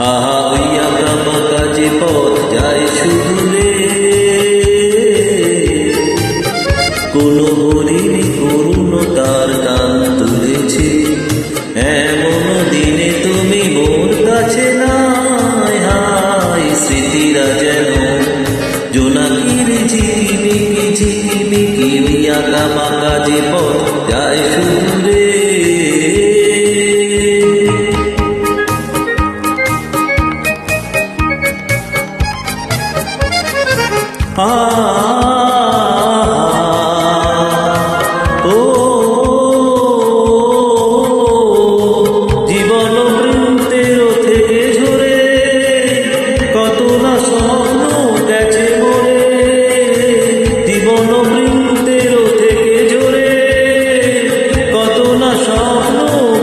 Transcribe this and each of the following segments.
আহা ওই আঁকা বাঁকা যে পথ যায় শুধু রে, কোন হরিণী করুণ তার গান তুলেছে, এমন দিনে তুমি মোর কাছে নাই। হাই স্মৃতিরা যেন জোনাকির ঝিকিমিকি ঝিকিমিকি, ওই আঁকা বাঁকা যে পথ যায় শুধু রে। জীবন বৃন্তের থেকে ঝরে কত না স্বপ্ন গেছে মরে, জীবন বৃন্তের থেকে ঝরে কত না স্বপ্ন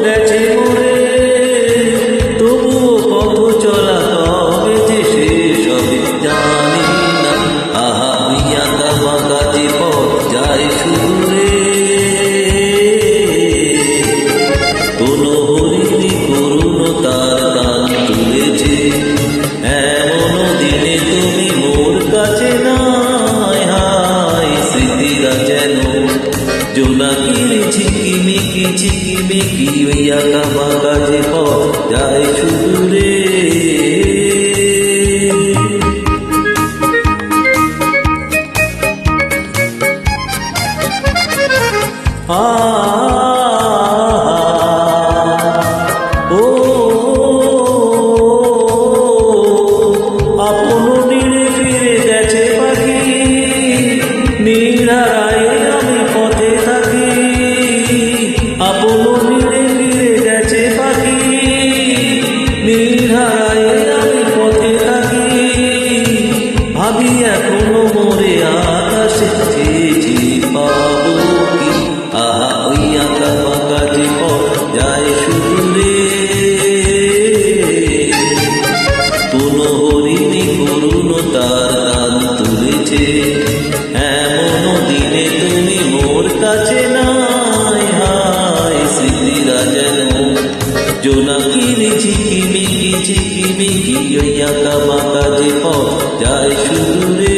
গেছে মরে, তবুও পথ চলা কবে যে শেষ হবে জানি না। আহা ওই আঁকা বাঁকা যে পথ যায় শুধু রে, কোন হরিণী করুণ তার গান তুলেছে, এমন দিনে তুমি মোর কাছে নাই। হাই স্মৃতিরা যেন জোনাকির ঝিকিমিকি ঝিকিমিকি, ওই আঁকা বাঁকা যে পথ যায় শুধু রে। আপন নীড়ে ফিরে গেছে পাখি, নিরারায় আমি পথে থাকি। আপন নীড়ে ফিরে গেছে পাখি, নিরারায় আমি পথে থাকি। ভাবি এখনো মোরে আকাশে চেয়েছি পাবো কি। আহা ওই আঁকা বাঁকা যে পথ যায় শুধু রে, কোন হরিণী করুণ তার গান তুলেছে, এমন দিনে তুমি মোর কাছে নাই। হাই স্মৃতিরা যেন জোনাকির ঝিকিমিকি ঝিকিমিকি, ওই আঁকা বাঁকা যে পথ যায় শুধু রে।